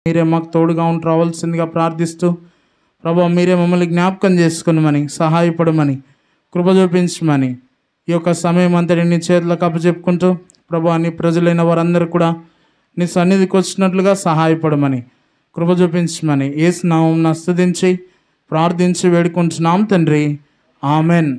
మీరే మాకు తోడుగా ఉండి రావాల్సిందిగా ప్రార్థిస్తూ ప్రభా మీరే మమ్మల్ని జ్ఞాపకం చేసుకునమని, సహాయపడమని, కృప చూపించమని ఈ యొక్క సమయం అంతటి నీ చేతులకు అప్పచెప్పుకుంటూ ప్రభా నీ ప్రజలైన వారందరూ కూడా నీ సన్నిధికి వచ్చినట్లుగా సహాయపడమని, కృప చూపించమని యేసు నామమున స్తుతించి ప్రార్థించి వేడుకుంటున్నాం తండ్రి. ఆమెన్.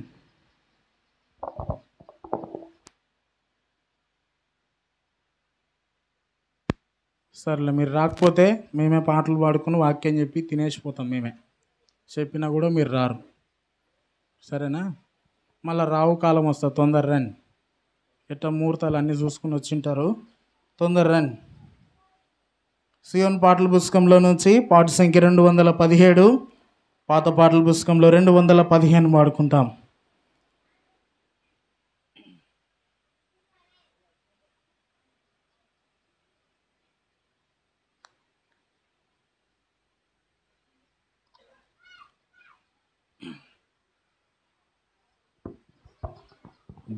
సర్లే, మీరు రాకపోతే మేమే పాటలు పాడుకుని వాక్యం చెప్పి తినేసిపోతాం. మేమే చెప్పినా కూడా మీరు రారు, సరేనా? మళ్ళీ రావు కాలం వస్తుంది, తొందర రండి. ఎట్ట ముహూర్తాలు అన్నీ చూసుకుని వచ్చింటారు, తొందర రండి. సియోన్ పాటల పుస్తకంలో నుంచి పాట సంఖ్య 217, పాత పాటల పుస్తకంలో 215 పాడుకుంటాం.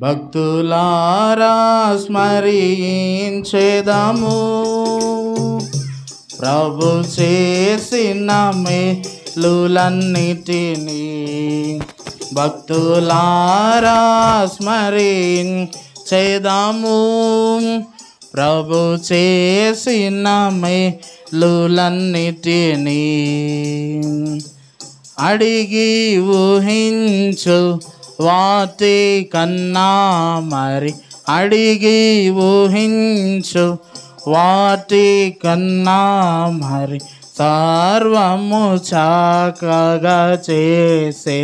భక్తులారా స్మరించెదము ప్రభు చేసిన మేలులన్నిటినీ. భక్తులారా స్మరించెదము ప్రభు చేసిన మేలులన్నిటినీ. అడిగి ఊహించు వాటి కన్నా మరి, అడిగి ఊహించు వాటి కన్నా మరి సర్వము చక్కగా చేసే,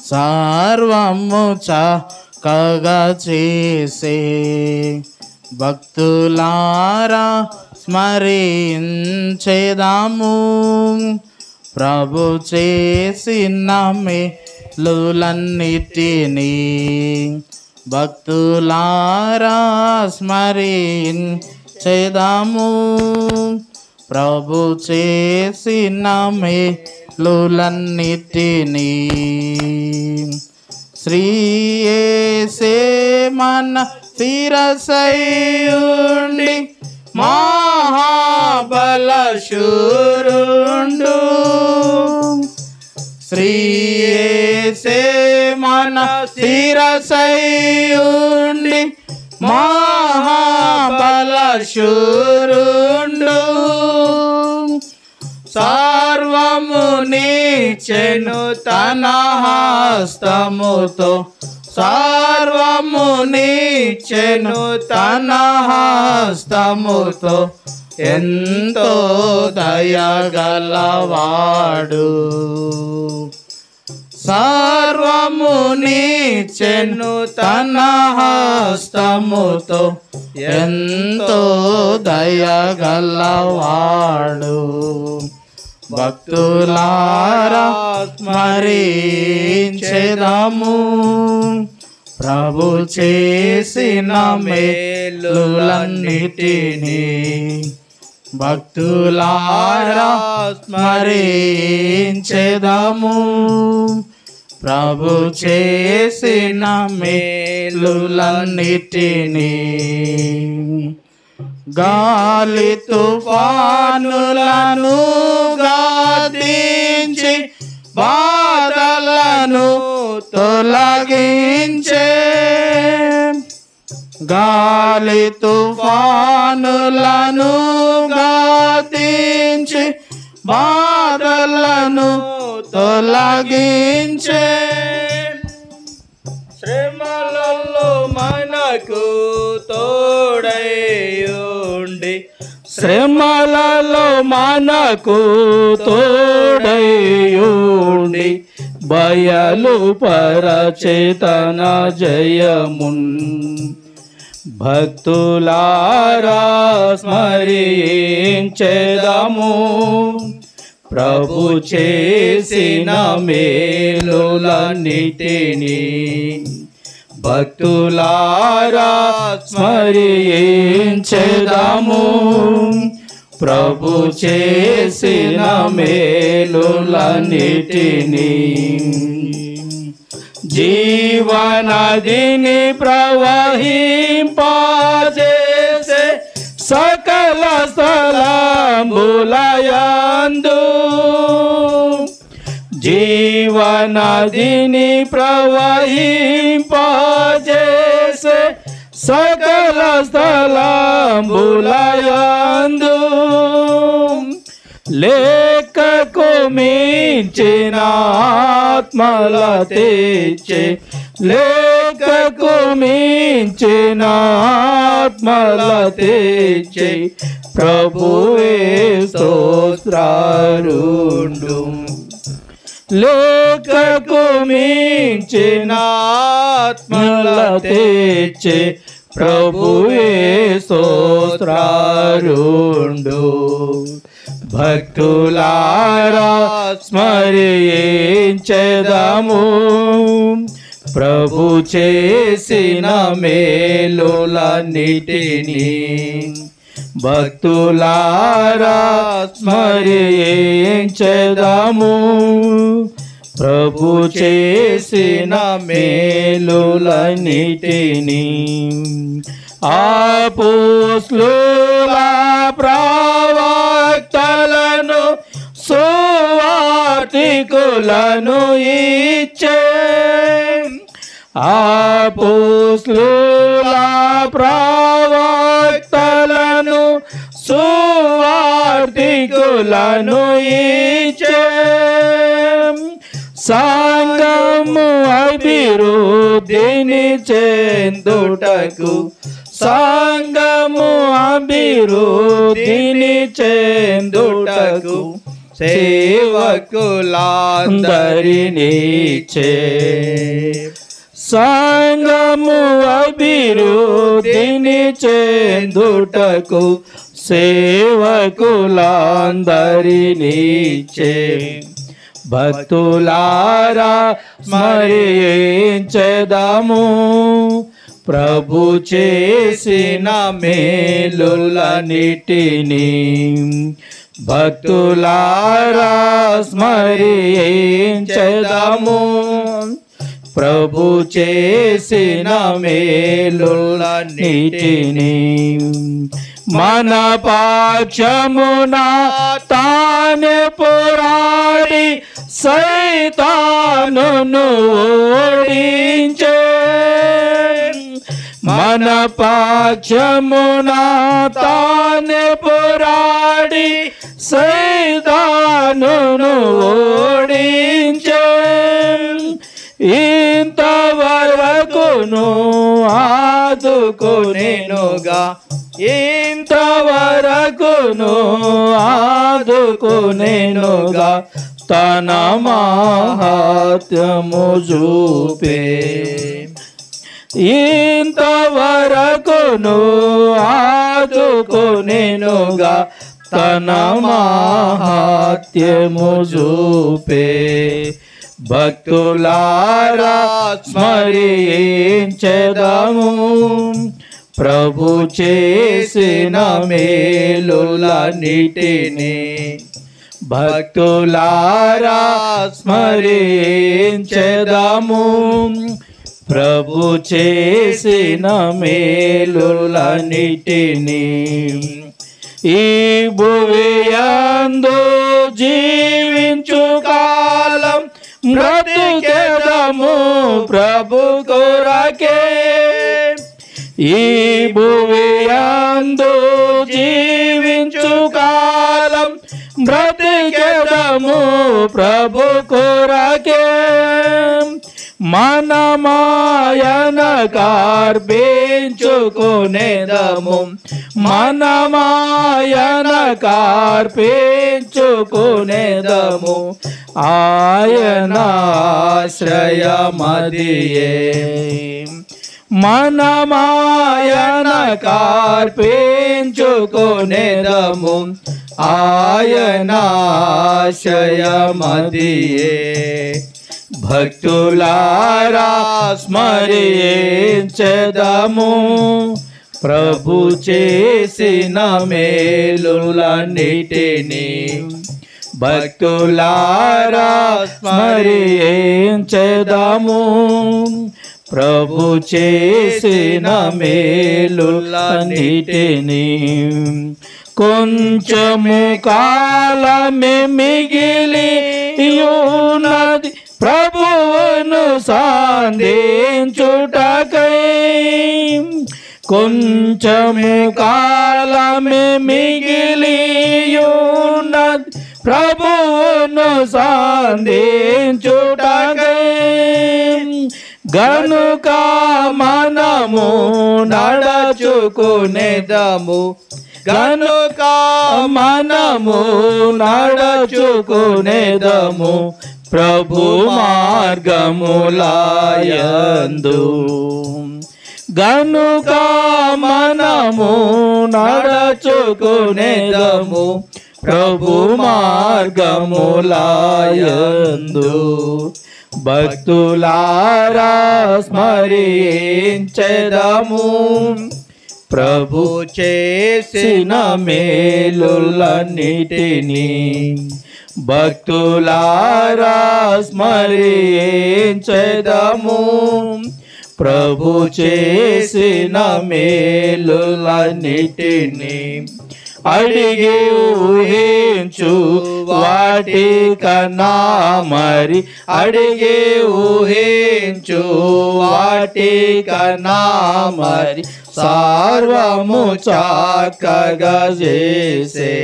సర్వము చక్కగా చేసే. భక్తులారా స్మరించెదము ప్రభు చేసిన మేలులన్నిటినీ. భక్తులారా స్మరించెదము ప్రభు చేసిన మేలులన్నిటినీ. శ్రీ యేసే మన శిరసైయుండి మహాబలశూరుండు. శ్రీ యేసే మన శిరసైయుండి మహాబలశూరుండు. సర్వము నీచెను తన హస్తముతో, సర్వము నీచెను తన హస్తముతో. ఎంతో దయగలవాడు, సర్వము నీచెను తన హస్తముతో. ఎంతో దయగలవాడు. భక్తులారా స్మరించెదము ప్రభు చేసిన మేలులన్నిటినీ. భక్తులారా స్మరించెదము ప్రభు చేసిన మేలులన్నిటినీ. గాలి తుఫానులను గాదించి బాధలను తొలగించే, గాలి తుఫానులను గాదించి బాధలను తొలగించే. శ్రమలలో మనకు తోడైయుండి, శ్రమలలో మనకు తోడైయుండి. బయలుపరచేతన జయమున్. భక్తులారా స్మరించెదము ప్రభు చేసిన మేలులన్నిటినీ. భక్తులారా స్మరించెదము ప్రభు చేసిన మేలులన్నిటినీ. జీవనదిని ప్రవహింపజేసే సకల స్థలంబులయందు జీవనదిని ప్రవహింపజేసే సకల స్థలంబులయందు లేఖకు మించిన ఆత్మల తెచ్చే లేఖకు మించిన ఆత్మల తెచ్చే ప్రభువే స్తోత్రారుండు లేఖకు మించిన ఆత్మల తెచ్చే ప్రభువే స్తోత్రారుండు భక్తులారా స్మరించెదము ప్రభు చేసిన మేలులన్నిటినీ భక్తులారా స్మరించెదము ప్రభు చేసిన మేలులన్నిటినీ అపోస్తలుల ప్రవక్తలను సువార్తికులను ఇచ్చే అపోస్తలుల ప్రవక్తలను సువార్తికులను ఇచ్చే సంఘము అభివృద్ధిని చెందుటకు సంఘము అభివృద్ధిని చెందుటకు సేవకులందరినిచ్చే సంఘము అభివృద్ధిని చెందుటకు సేవకులందరినిచ్చే భక్తులారా స్మరించెదము ప్రభు చేసిన మేలులన్నిటినీ భక్తులారా స్మరించెదము ప్రభు చేసిన మేలులన్నిటినీ మన పక్షమున తానే పోరాడి సైతానును ఓడించే మన పక్షమున తానే పోరాడి సైతానును ఓడించే ఇంతవరకును ఆదుకొనెనుగా ఇంతవరకును ఆదుకొనెనుగా తన మహాత్మ్యము చూపే ఇంతవరకును ఆదుకొనెనుగా తన మహాత్మ్యము చూపే భక్తులారా స్మరించెదము ప్రభు చేసిన మేలులన్నిటినీ భక్తులారా స్మరించెదము ప్రభు చేసిన మేలులన్నిటినీ ఈ భువియందు జీవించు కాలం బ్రతికెదము ప్రభు కొరకే ఈ భువియందు జీవించు కాలం బ్రతికెదము ప్రభు కొరకే మన మాయన కార్పించుకునేదము మన మాయన కార్పించుకునేదము ఆయన ఆశ్రయమదియే మన మాయన కార్పించుకునేదము ఆయన ఆశ్రయమదియే భక్తులారా స్మరించెదము ప్రభు చేసిన మేలులన్నిటినీ భక్తులారా స్మరించెదము ప్రభు చేసిన మేలులన్నిటినీ కొంచెము కాలమే మిగిలి ఉన్నది ప్రభువును సాధించుటకై. కొంచెము కాలమే మిగిలి ఉన్నది ప్రభువును సాధించుటకై. గనుక మనము నడచుకునేదము, గనుక మనము నడచుకునేదము ప్రభు మార్గములయందు. గనుక మనము నడచుకునేదము ప్రభు మార్గములయందు. భక్తులారా స్మరించెదము ప్రభు చేసిన మేలులన్నిటినీ. భక్తులారా స్మరించెదము ప్రభు చేసిన మేలులన్నిటినీ. అడిగి ఊహించు వాటి కన్నా మరి, అడిగి ఊహించు వాటి కన్నా మరి సర్వము చక్కగా చేసే,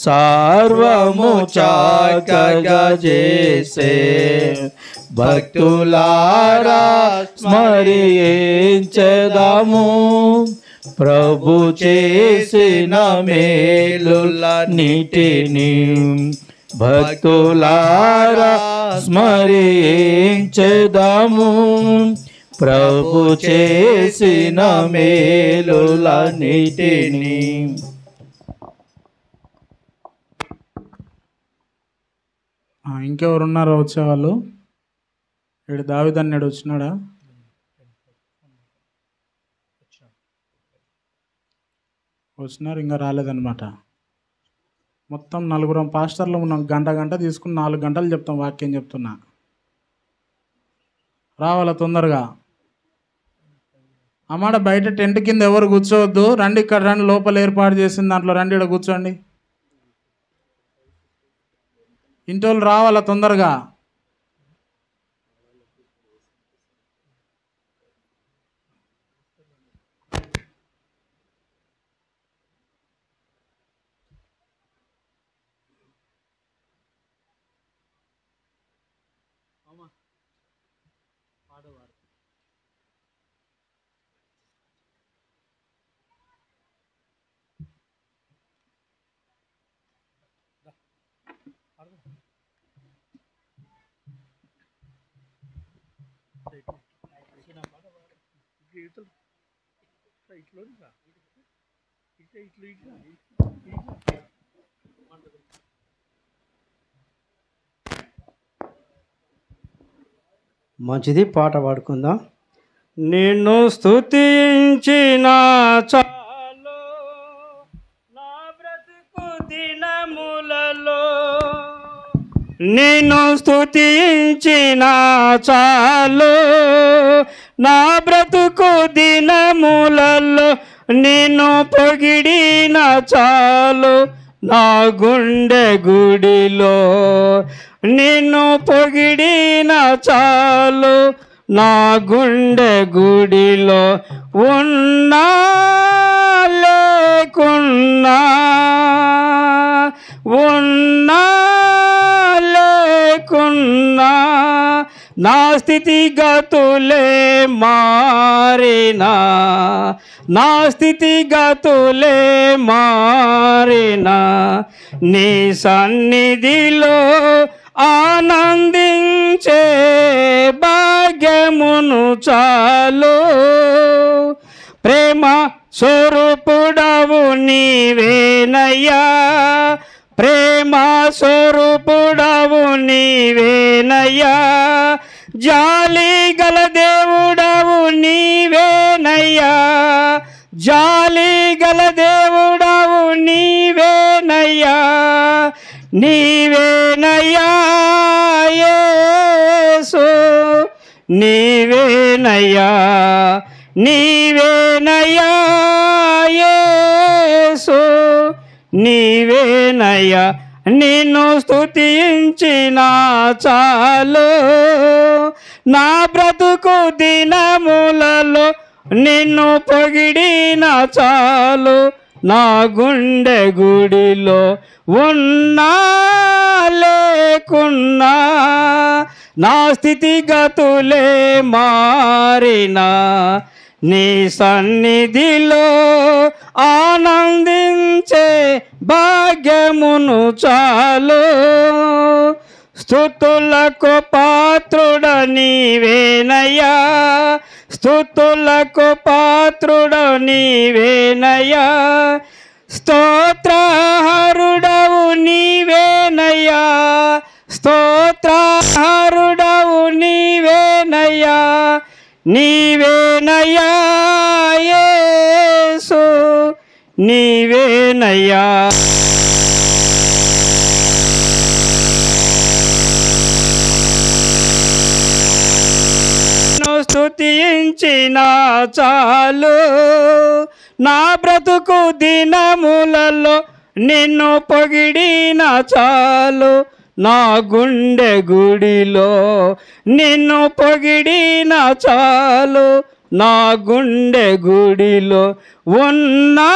సర్వము చక్కగా చేసే. భక్తులారా స్మరించెదము ప్రభు చేసిన మేలులన్నిటినీ. భక్తులారా స్మరించెదము ప్రభు చేసిన మేలులన్నిటినీ. ఇంకెవరున్నారో వచ్చేవాళ్ళు? ఇక్కడ దావీదన్నాడు వచ్చినాడా? వచ్చినారు, ఇంకా రాలేదన్నమాట. మొత్తం నలుగురం పాస్టర్లు ఉన్నాం. గంట తీసుకుని 4 గంటలు చెప్తాం వాక్యం చెప్తున్నా. రావాల తొందరగా. అమ్మాట బయట టెంట్ కింద ఎవరు కూర్చోవద్దు, రండి ఇక్కడ రండి, లోపల ఏర్పాటు చేసిన దాంట్లో రండి, ఇక్కడ కూర్చోండి. ఇంటోళ్ళు రావాల తొందరగా. మంచిది, పాట పాడుకుందాం. నిన్ను స్తుతించిన చాలు నా బ్రతుకు దినములలో, నిన్ను స్తుతించిన చాలు నా బ్రతుకు దినములలో, నిన్ను పొగిడిన చాలు నా గుండె గుడిలో, నిన్ను పొగిడిన చాలు నా గుండె గుడిలో. ఉన్నా లేకున్నా, ఉన్నా లేకున్నా, నా స్థితిగతులే మారినా, నా స్థితిగతులే మారినా, నీ సన్నిధిలో ఆనందించే భాగ్యమును చాలు. ప్రేమ స్వరూపుడవు నీవేనయ్యా, ప్రేమ స్వరూపుడవు నీవేనయ్యా, జాలి గల దేవుడవు నీవేనయ్యా, జాలి గల దేవుడవు నీవేనయ్యా, నీవేనయ్యా యేసు, నీవేనయ్యా నీవేనయ్యా యేసు నీవేనయ్యా నిన్ను స్తుతించిన చాలు నా బ్రతుకు దినములలో నిన్ను పొగిడిన చాలు నా గుండె గుడిలో ఉన్నా లేకున్నా నా స్థితిగతులే మారినా నీ సన్నిధిలో ఆనందించే భాగ్యమును చాలు స్తుతులకు పాత్రుడ నీవేనయ్యా స్తుతులకు పాత్రుడ నీవేనయ్యా స్తోత్రహరుడవు నీవేనయ్యా స్తోత్రహరుడవు నీవేనయ్యా నీవేనయ్యా యేసు నీవేనయ్యా స్తుతించిన చాలు నా బ్రతుకు దినములలో నిన్ను పొగిడిన చాలు నా గుండె గుడిలో నిన్ను పొగిడిన చాలు నా గుండె గుడిలో ఉన్నా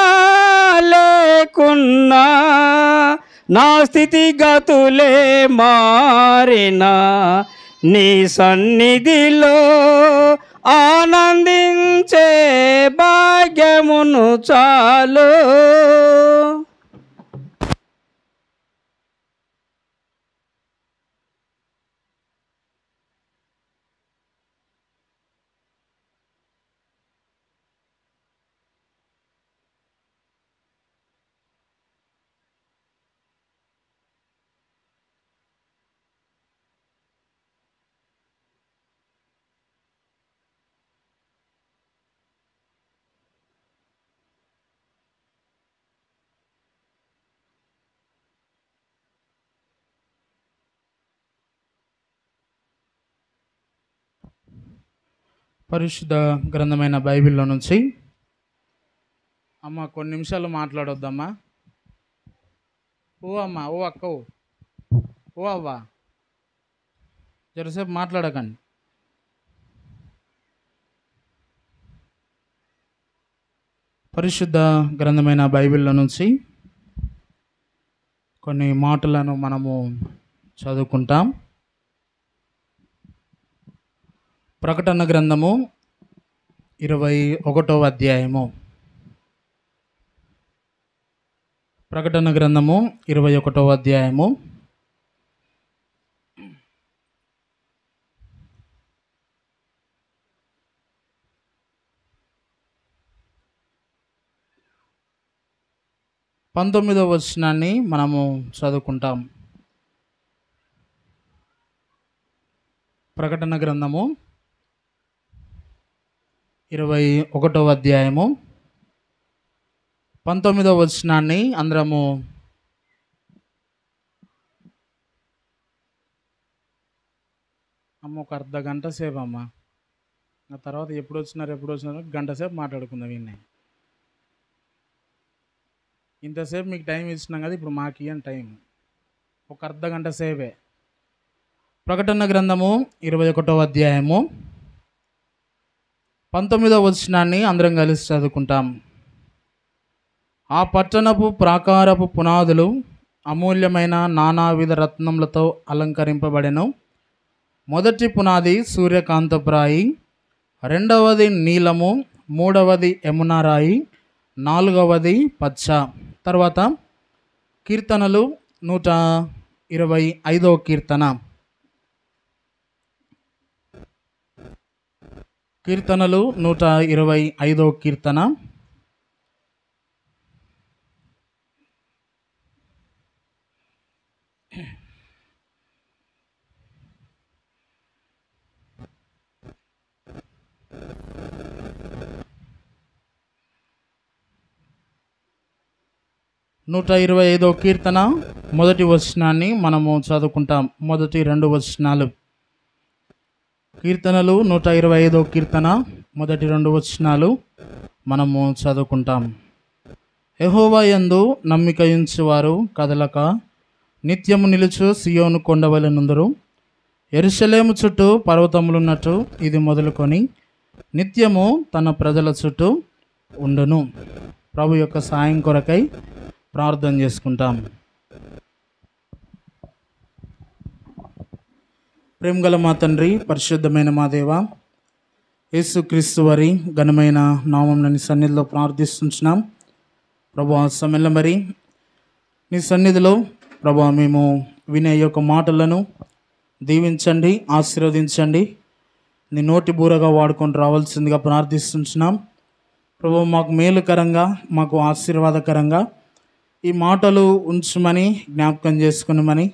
లేకున్నా నా స్థితిగతులే మారినా నీ సన్నిధిలో ఆనందించే భాగ్యమును చాలు పరిశుద్ధ గ్రంథమైన బైబిల్లో నుంచి అమ్మ కొన్ని నిమిషాలు మాట్లాడొద్దమ్మా. ఓ అమ్మ, ఓ అక్క, ఓ అవ్వ, జరసేపు మాట్లాడకండి. పరిశుద్ధ గ్రంథమైన బైబిల్లో నుంచి కొన్ని మాటలను మనము చదువుకుంటాం. ప్రకటన గ్రంథము 21వ అధ్యాయము. ప్రకటన గ్రంథము 21వ అధ్యాయము. పంతొమ్మిదవ వచనాన్ని మనము చదువుకుంటాం. ప్రకటన గ్రంథము 21వ అధ్యాయము 19వ వచనాన్ని అందరము ఒక అర్ధ గంట సేపు అమ్మ, ఆ తర్వాత ఎప్పుడు వచ్చినారు గంట సేపు మాట్లాడుకుందాం. విన్నాయి ఇంతసేపు మీకు టైం ఇచ్చినాం కదా, ఇప్పుడు మాకు ఇయ్యని టైం ఒక అర్ధ గంట సేపే. ప్రకటన గ్రంథము 21వ అధ్యాయము 19వ వచనాన్ని అందరం కలిసి చదువుకుంటాం. ఆ పట్టణపు ప్రాకారపు పునాదులు అమూల్యమైన నానావిధ రత్నములతో అలంకరింపబడెను. మొదటి పునాది సూర్యకాంతపురాయి, రెండవది నీలము, మూడవది యమునా రాయి, నాలుగవది పచ్చ. తర్వాత కీర్తనలు 125వ కీర్తన. కీర్తనలు 125వ కీర్తన. నూట 125వ కీర్తన మొదటి వచనాన్ని మనము చదువుకుంటాం. మొదటి 2 వచనాలు. కీర్తనలు 125 కీర్తన మొదటి 2 వచనాలు మనము చదువుకుంటాం. యెహోవా యందు నమ్మికయుంచువారు కదలక నిత్యము నిలుచు సియోను కొండవలెనుందురు. యెరూషలేము చుట్టూ పర్వతములున్నట్టు ఇది మొదలుకొని నిత్యము తన ప్రజల చుట్టూ ఉండును. ప్రభు యొక్క సాయం కొరకై ప్రార్థన చేసుకుంటాం. ప్రేమగల మా తండ్రి, పరిశుద్ధమైన మా దేవ, యేసుక్రీస్తు వారి ఘనమైన నామమున నీ సన్నిధిలో ప్రార్థిస్తున్నాం. ప్రభు ఆ సమయంలో మరి నీ సన్నిధిలో ప్రభు మేము వినే యొక్క మాటలను దీవించండి, ఆశీర్వదించండి. నీ నోటి బూరగా వాడుకొని రావాల్సిందిగా ప్రార్థిస్తున్నాం. ప్రభు మాకు మేలుకరంగా, మాకు ఆశీర్వాదకరంగా ఈ మాటలు ఉంచమని, జ్ఞాపకం చేసుకునమని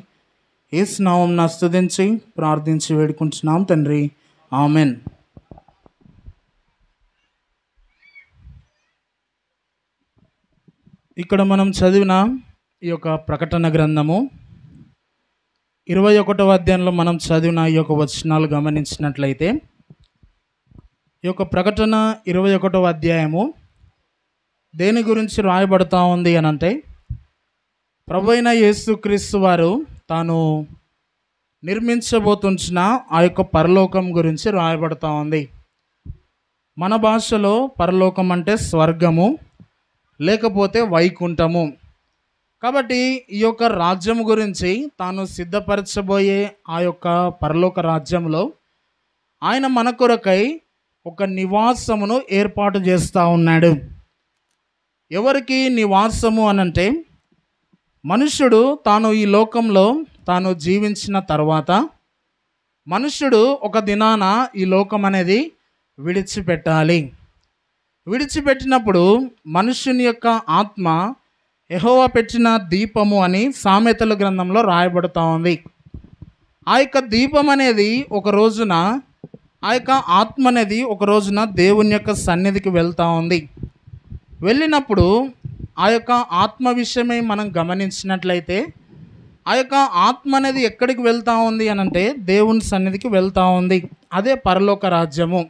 యేసు నామమున స్తుతించి ప్రార్థించి వేడుకుంటున్నాం తండ్రి. ఆమెన్. ఇక్కడ మనం చదివిన ఈ యొక్క ప్రకటన గ్రంథము 21వ అధ్యాయంలో మనం చదివిన ఈ యొక్క వచనాలు గమనించినట్లయితే, ఈ యొక్క ప్రకటన 21వ అధ్యాయము దేని గురించి రాయబడతా ఉంది అని అంటే, ప్రభువైన యేసుక్రీస్తు వారు తాను నిర్మించబోతున్న ఆ యొక్క పరలోకం గురించి రాయబడతా ఉంది. మన భాషలో పరలోకం అంటే స్వర్గము, లేకపోతే వైకుంఠము. కాబట్టి ఈ యొక్క రాజ్యం గురించి తాను సిద్ధపరచబోయే ఆ యొక్క పరలోక రాజ్యంలో ఆయన మన కొరకై ఒక నివాసమును ఏర్పాటు చేస్తూ ఉన్నాడు. ఎవరికి నివాసము అనంటే, మనుష్యుడు తాను ఈ లోకంలో తాను జీవించిన తర్వాత మనుష్యుడు ఒక దినాన ఈ లోకం అనేది విడిచిపెట్టాలి. విడిచిపెట్టినప్పుడు మనుష్యుని యొక్క ఆత్మ యెహోవా పెట్టిన దీపము అని సామెతల గ్రంథంలో రాయబడుతూ ఉంది. ఆ యొక్క దీపం అనేది ఒక రోజున, ఆ యొక్క ఆత్మ అనేది ఒక రోజున దేవుని యొక్క సన్నిధికి వెళ్తూ ఉంది. వెళ్ళినప్పుడు ఆ యొక్క ఆత్మ విషయమై మనం గమనించినట్లయితే, ఆ యొక్క ఆత్మ అనేది ఎక్కడికి వెళ్తూ ఉంది అని అంటే దేవుని సన్నిధికి వెళ్తూ ఉంది. అదే పరలోక రాజ్యము.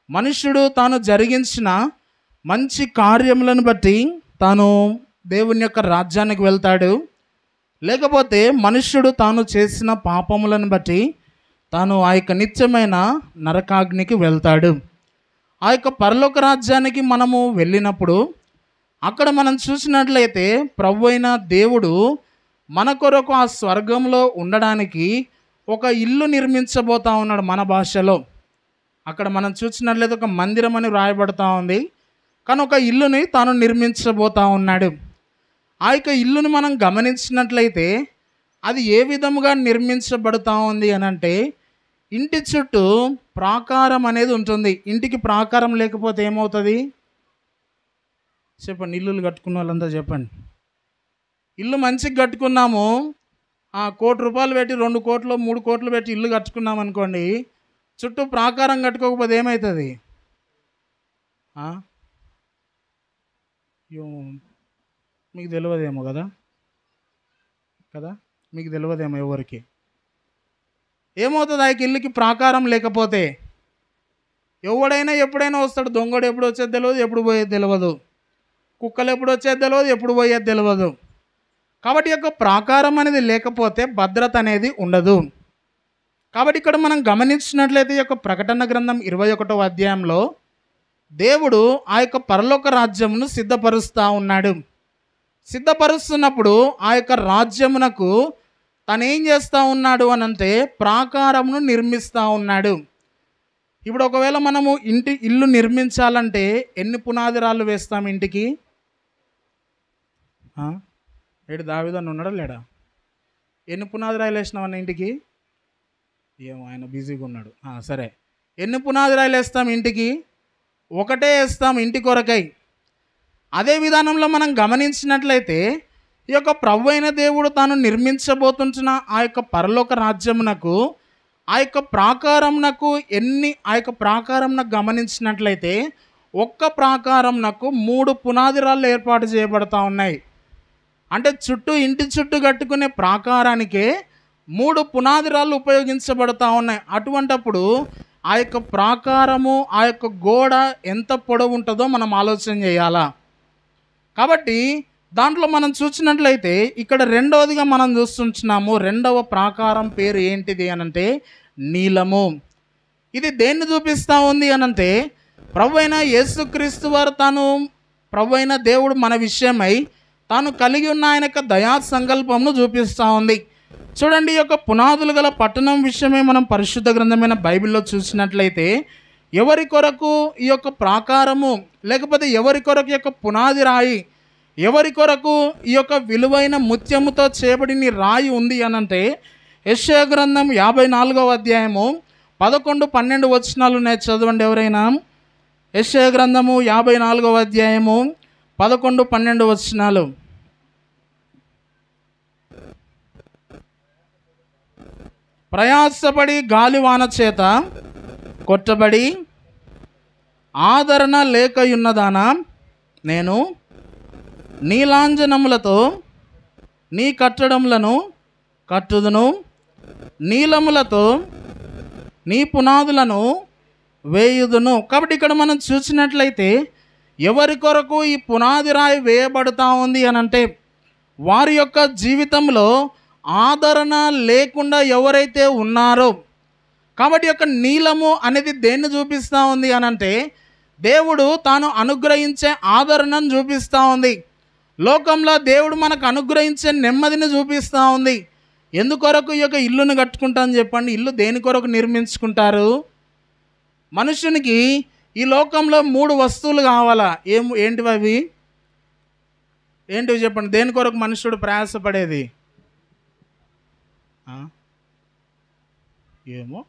మనుష్యుడు తాను జరిగించిన మంచి కార్యములను బట్టి తాను దేవుని యొక్క రాజ్యానికి వెళ్తాడు. లేకపోతే మనుష్యుడు తాను చేసిన పాపములను బట్టి తాను ఆ యొక్క నిత్యమైన నరకాగ్నికి వెళ్తాడు. ఆ యొక్క పరలోక రాజ్యానికి మనము వెళ్ళినప్పుడు అక్కడ మనం చూసినట్లయితే ప్రభు అయిన దేవుడు మన కొరకు ఆ స్వర్గంలో ఉండడానికి ఒక ఇల్లు నిర్మించబోతా ఉన్నాడు. మన భాషలో అక్కడ మనం చూసినట్లయితే ఒక మందిరం అని వ్రాయబడతా ఉంది, కానీ ఒక ఇల్లుని తాను నిర్మించబోతా ఉన్నాడు. ఆ యొక్క ఇల్లుని మనం గమనించినట్లయితే అది ఏ విధముగా నిర్మించబడుతూ ఉంది అని అంటే, ఇంటి చుట్టూ ప్రాకారం అనేది ఉంటుంది. ఇంటికి ప్రాకారం లేకపోతే ఏమవుతుంది చెప్పండి? ఇల్లులు కట్టుకున్న వాళ్ళంతా చెప్పండి. ఇల్లు మంచిగా కట్టుకున్నాము, 1 కోటి రూపాయలు పెట్టి 2 కోట్లు 3 కోట్లు పెట్టి ఇల్లు కట్టుకున్నాం అనుకోండి, చుట్టూ ప్రాకారం కట్టుకోకపోతే ఏమవుతుంది? మీకు తెలియదేమో కదా మీకు తెలియదేమో ఎవరికి. ఏమవుతుంది? ఆ ఇల్లుకి ప్రాకారం లేకపోతే ఎవడైనా ఎప్పుడైనా వస్తాడు. దొంగడు ఎప్పుడు వచ్చేది తెలియదు, ఎప్పుడు పోయేది తెలియదు. కుక్కలు ఎప్పుడు వచ్చేది తెలియదు, ఎప్పుడు పోయేది తెలియదు. కాబట్టి యొక్క ప్రాకారం అనేది లేకపోతే భద్రత అనేది ఉండదు. కాబట్టి ఇక్కడ మనం గమనించినట్లయితే ఈ యొక్క ప్రకటన గ్రంథం 21వ అధ్యాయంలో దేవుడు ఆ యొక్క పరలోక రాజ్యమును సిద్ధపరుస్తూ ఉన్నాడు. సిద్ధపరుస్తున్నప్పుడు ఆ యొక్క రాజ్యమునకు తను ఏం చేస్తూ ఉన్నాడు అని అంటే ప్రాకారమును నిర్మిస్తూ ఉన్నాడు. ఇప్పుడు ఒకవేళ మనము ఇల్లు నిర్మించాలంటే ఎన్ని పునాది రాళ్ళు వేస్తాం ఇంటికి? ఏడు దావీదని ఉన్నాడా లేడా? ఎన్ని పునాది రాయలు వేసినామన్న ఇంటికి? ఏమో ఆయన బిజీగా ఉన్నాడు. సరే, ఎన్ని పునాది రాయలు వేస్తాం ఇంటికి? ఒకటే వేస్తాం ఇంటి కొరకై. అదే విధానంలో మనం గమనించినట్లయితే ఈ యొక్క ప్రభు అయిన దేవుడు తాను నిర్మించబోతున్న ఆ యొక్క పరలోక రాజ్యమునకు ఆ యొక్క ప్రాకారంనకు ఆ యొక్క ప్రాకారంనకు గమనించినట్లయితే ఒక్క ప్రాకారంనకు 3 పునాది రాళ్ళు ఏర్పాటు చేయబడతా ఉన్నాయి. అంటే ఇంటి చుట్టూ కట్టుకునే ప్రాకారానికే 3 పునాది రాళ్ళు ఉపయోగించబడతా ఉన్నాయి. అటువంటప్పుడు ఆ యొక్క ప్రాకారము, ఆ యొక్క గోడ ఎంత పొడవు ఉంటుందో మనం ఆలోచన చేయాలా. కాబట్టి దాంట్లో మనం చూసినట్లయితే ఇక్కడ రెండవదిగా మనం చూస్తుంటున్నాము. రెండవ ప్రాకారం పేరు ఏంటిది అనంటే నీలము. ఇది దేన్ని చూపిస్తూ ఉంది అనంటే ప్రభువైన యేసుక్రీస్తు వారు ప్రభువైన దేవుడు మన విషయమై తాను కలిగి ఉన్న ఆయన యొక్క దయా సంకల్పమును చూపిస్తూ ఉంది. చూడండి, ఈ యొక్క పునాదులు గల పట్టణం విషయమే మనం పరిశుద్ధ గ్రంథమైన బైబిల్లో చూసినట్లయితే ఎవరి కొరకు ఈ యొక్క ప్రాకారము, లేకపోతే ఎవరి కొరకు ఈ యొక్క పునాది రాయి, ఎవరి కొరకు ఈ యొక్క విలువైన ముత్యముతో చేయబడిన రాయి ఉంది అనంటే యెషయా గ్రంథం 54వ అధ్యాయము 11-12 వచనాలు ఉన్నాయి. చదవండి ఎవరైనా. యెషయా గ్రంథము 54వ అధ్యాయము 11-12 వచనాలు. ప్రయాసపడి గాలివాన చేత కొట్టబడి ఆదరణ లేకయున్నదానా, నేను నీలాంజనములతో నీ కట్టడములను కట్టుదును, నీలములతో నీ పునాదులను వేయుదును. కాబట్టి ఇక్కడ మనం చూసినట్లయితే ఎవరి కొరకు ఈ పునాది రాయి వేయబడుతూ ఉంది అనంటే వారి యొక్క జీవితంలో ఆదరణ లేకుండా ఎవరైతే ఉన్నారో. కాబట్టి యొక్క నీలము అనేది దేన్ని చూపిస్తూ ఉంది అనంటే దేవుడు తాను అనుగ్రహించే ఆదరణను చూపిస్తూ ఉంది. లోకంలో దేవుడు మనకు అనుగ్రహించే నెమ్మదిని చూపిస్తూ ఉంది. ఎందుకొరకు ఈ యొక్క ఇల్లును కట్టుకుంటాను చెప్పండి? ఇల్లు దేని కొరకు నిర్మించుకుంటారు? మనుషునికి ఈ లోకంలో 3 వస్తువులు కావాలా? ఏంటివి అవి? ఏంటివి చెప్పండి? దేని కొరకు మనుషుడు ప్రయాసపడేది? ఏమో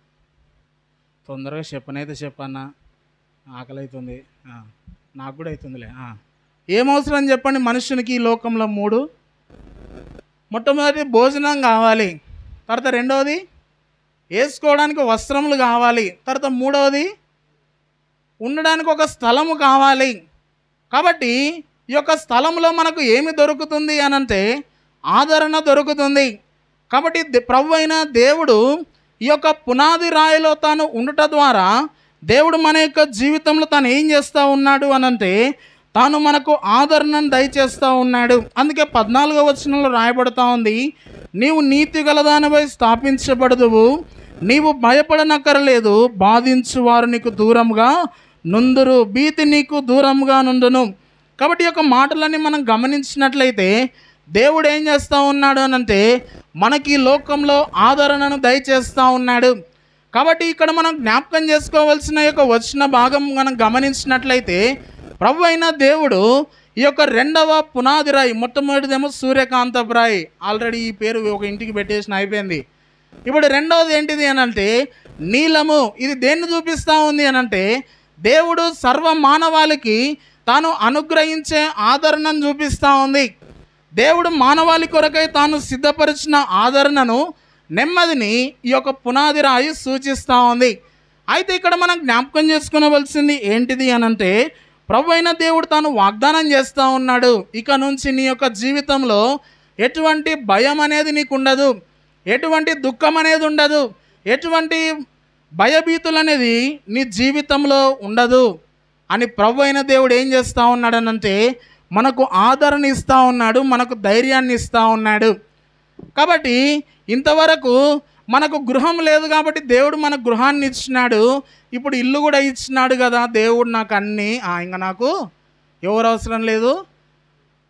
తొందరగా చెప్పనైతే చెప్పన్నా, ఆకలి అవుతుంది, నాకు కూడా అవుతుందిలే. ఏమవసరం చెప్పండి మనుషునికి ఈ లోకంలో? 3. మొట్టమొదటి భోజనం కావాలి, తర్వాత రెండవది వేసుకోవడానికి వస్త్రములు కావాలి, తర్వాత మూడవది ఉండడానికి ఒక స్థలము కావాలి. కాబట్టి ఈ యొక్క స్థలంలో మనకు ఏమి దొరుకుతుంది అనంటే ఆదరణ దొరుకుతుంది. కాబట్టి ప్రభు అయిన దేవుడు ఈ యొక్క పునాది రాయిలో తాను ఉండుట ద్వారా దేవుడు మన యొక్క జీవితంలో తాను ఏం చేస్తూ ఉన్నాడు అనంటే తాను మనకు ఆదరణను దయచేస్తూ ఉన్నాడు. అందుకే 14వ వచనంలో రాయబడుతూ ఉంది, నీవు నీతి గలదానిపై స్థాపించబడదువు, నీవు భయపడనక్కరలేదు, బాధించువారు నీకు దూరంగా నుందురు, భీతి నీకు దూరంగా నుండును. కాబట్టి ఈ యొక్క మాటలన్నీ మనం గమనించినట్లయితే దేవుడు ఏం చేస్తూ ఉన్నాడు అనంటే మనకి లోకంలో ఆదరణను దయచేస్తూ ఉన్నాడు. కాబట్టి ఇక్కడ మనం జ్ఞాపకం చేసుకోవాల్సిన యొక్క వచ్చిన భాగం మనం గమనించినట్లయితే ప్రభు అయిన దేవుడు ఈ యొక్క రెండవ పునాది రాయి, మొట్టమొదటిదేమో సూర్యకాంతపు రాయి, ఆల్రెడీ ఈ పేరు ఒక ఇంటికి పెట్టేసిన అయిపోయింది. ఇప్పుడు రెండవది ఏంటిది అనంటే నీలము. ఇది దేన్ని చూపిస్తూ ఉంది అనంటే దేవుడు సర్వ మానవాళికి తాను అనుగ్రహించే ఆదరణను చూపిస్తూ ఉంది. దేవుడు మానవాళి కొరకై తాను సిద్ధపరిచిన ఆదరణను, నెమ్మదిని ఈ యొక్క పునాది రాయి సూచిస్తూ ఉంది. అయితే ఇక్కడ మనం జ్ఞాపకం చేసుకునవలసింది ఏంటిది అనంటే ప్రభు అయిన దేవుడు తాను వాగ్దానం చేస్తూ ఉన్నాడు, ఇక నుంచి నీ యొక్క జీవితంలో ఎటువంటి భయం అనేది నీకు ఉండదు, ఎటువంటి దుఃఖం అనేది ఉండదు, ఎటువంటి భయభీతులు అనేది నీ జీవితంలో ఉండదు అని ప్రభు అయిన దేవుడు ఏం చేస్తూ ఉన్నాడనంటే మనకు ఆదరణ ఇస్తూ ఉన్నాడు, మనకు ధైర్యాన్ని ఇస్తూ ఉన్నాడు. కాబట్టి ఇంతవరకు మనకు గృహం లేదు కాబట్టి దేవుడు మనకు గృహాన్ని ఇచ్చినాడు, ఇప్పుడు ఇల్లు కూడా ఇచ్చినాడు కదా దేవుడు నాకు అన్నీ, ఇంకా నాకు ఎవరు అవసరం లేదు,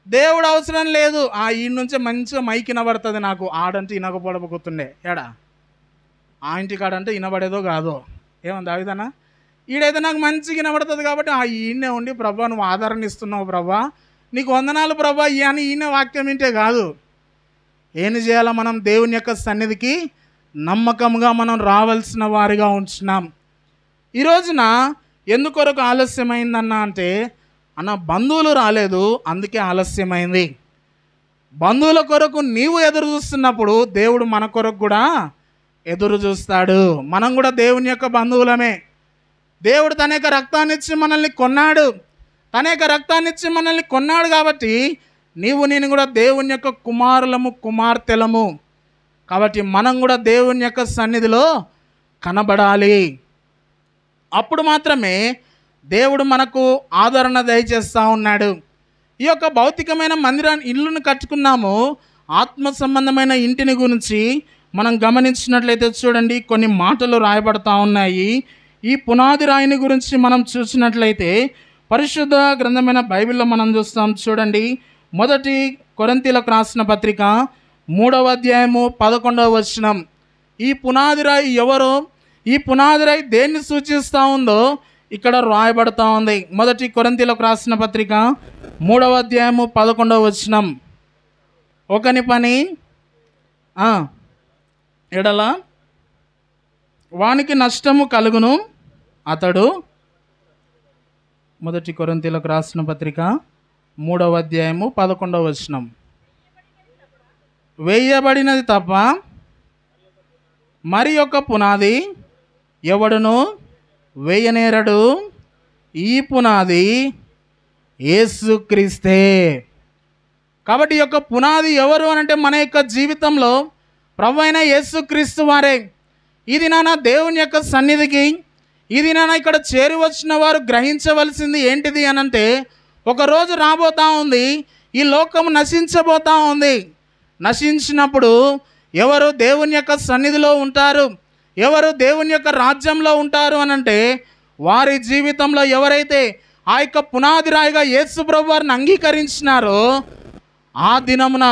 దేవుడు అవసరం లేదు. ఈ నుంచే మంచిగా మైక్ వినబడుతుంది నాకు, ఆడంటే వినకపోడబోతుండే, ఏడా ఆ ఇంటికాడంటే వినబడేదో కాదో, ఏమంది అవిదనా? ఈడైతే నాకు మంచిగా వినబడుతుంది కాబట్టి ఈయనే ఉండి ప్రభా నువ్వు ఆదరణ ఇస్తున్నావు ప్రభా, నీకు వందనాలు ప్రభా అని ఈయన వాక్యం వింటే కాదు. ఏం చేయాలా? మనం దేవుని యొక్క సన్నిధికి నమ్మకంగా మనం రావాల్సిన వారిగా ఉంటున్నాం. ఈ రోజున ఎందుకొరకు ఆలస్యమైందన్న అంటే బంధువులు రాలేదు అందుకే ఆలస్యమైంది. బంధువుల కొరకు నీవు ఎదురు చూస్తున్నప్పుడు దేవుడు మన కొరకు కూడా ఎదురు చూస్తాడు. మనం కూడా దేవుని యొక్క బంధువులమే. దేవుడు తన యొక్క రక్తాన్ని ఇచ్చి మనల్ని కొన్నాడు, తన యొక్క రక్తాన్ని ఇచ్చి మనల్ని కొన్నాడు కాబట్టి నీవు నేను కూడా దేవుని యొక్క కుమారులము, కుమార్తెలము. కాబట్టి మనం కూడా దేవుని యొక్క సన్నిధిలో కనబడాలి. అప్పుడు మాత్రమే దేవుడు మనకు ఆదరణ దయచేస్తూ ఉన్నాడు. ఈ యొక్క భౌతికమైన ఇల్లును కట్టుకున్నాము. ఆత్మ సంబంధమైన ఇంటిని గురించి మనం గమనించినట్లయితే చూడండి, కొన్ని మాటలు రాయబడతా ఉన్నాయి. ఈ పునాది రాయిని గురించి మనం చూసినట్లయితే పరిశుద్ధ గ్రంథమైన బైబిల్లో మనం చూస్తాం. చూడండి, 1 కొరింథీయులకు రాసిన పత్రిక 3వ అధ్యాయము 11వ వచనం. ఈ పునాది రాయి ఎవరు, ఈ పునాది రాయి దేన్ని సూచిస్తూ ఉందో ఇక్కడ రాయబడతా ఉంది. 1 కొరింథీయులకు రాసిన పత్రిక 3వ అధ్యాయము 11వ వచనం. ఒకని పని ఎడల వానికి నష్టము కలుగును, అతడు 1 కొరింథీయులకు రాసిన పత్రిక 3వ అధ్యాయము 11వ వచనం. వేయబడినది తప్ప మరి యొక్క పునాది ఎవడును వేయనేరడు, ఈ పునాది యేసుక్రీస్తే. కాబట్టి ఈ యొక్క పునాది ఎవరు అనంటే మన యొక్క జీవితంలో ప్రభువైన యేసుక్రీస్తు వారే. ఇది నాన్న దేవుని యొక్క సన్నిధికి, ఇది నాన్న ఇక్కడ చేరి వచ్చిన వారు గ్రహించవలసింది ఏంటిది అనంటే, ఒకరోజు రాబోతా ఉంది, ఈ లోకం నశించబోతా ఉంది. నశించినప్పుడు ఎవరు దేవుని యొక్క సన్నిధిలో ఉంటారు, ఎవరు దేవుని యొక్క రాజ్యంలో ఉంటారు అనంటే, వారి జీవితంలో ఎవరైతే ఆ యొక్క పునాది రాయిగా యేసు ప్రభు వారిని అంగీకరించినారో ఆ దినమున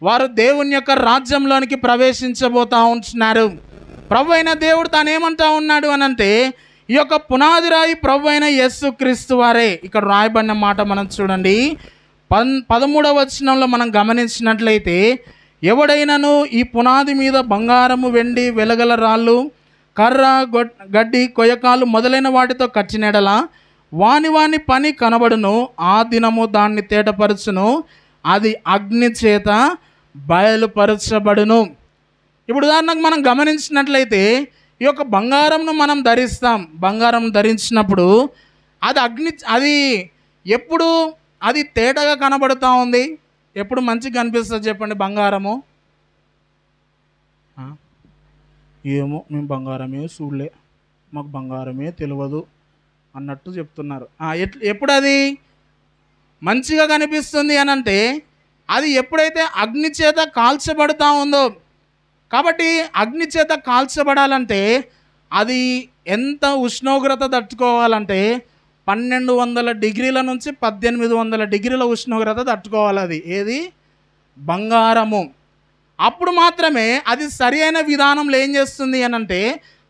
వారు దేవుని యొక్క రాజ్యంలోనికి ప్రవేశించబోతా ఉంటున్నారు. ప్రభు అయిన దేవుడు తానేమంటా ఉన్నాడు అనంటే, ఈ యొక్క పునాది రాయి ప్రభు అయిన యేసుక్రీస్తు వారే. ఇక్కడ రాయబడిన మాట మనం చూడండి, 13వ వచనంలో మనం గమనించినట్లయితే, ఎవడైనాను ఈ పునాది మీద బంగారము, వెండి, వెలగల రాళ్ళు, కర్ర, గడ్డి, కొయ్యకాలు మొదలైన వాటితో కట్టినెడల వాని పని కనబడును, ఆ దినము దాన్ని తేటపరచును, అది అగ్ని చేత బయలుపరచబడును. ఇప్పుడు ఉదాహరణకు మనం గమనించినట్లయితే ఈ యొక్క బంగారంను మనం ధరిస్తాం. బంగారం ధరించినప్పుడు అది ఎప్పుడు అది తేటగా కనబడుతూ ఉంది, ఎప్పుడు మంచిగా కనిపిస్తుంది చెప్పండి బంగారము? ఏమో మేము బంగారమే చూడలే, మాకు బంగారమే తెలియదు అన్నట్టు చెప్తున్నారు. ఎప్పుడు అది మంచిగా కనిపిస్తుంది అనంటే, అది ఎప్పుడైతే అగ్ని చేత కాల్చబడుతూ ఉందో. కాబట్టి అగ్ని చేత కాల్చబడాలంటే అది ఎంత ఉష్ణోగ్రత తట్టుకోవాలంటే 1200 డిగ్రీల నుంచి 1800 డిగ్రీల ఉష్ణోగ్రత తట్టుకోవాలి. అది ఏది? బంగారము. అప్పుడు మాత్రమే అది సరి అయిన విధానంలో ఏం చేస్తుంది అనంటే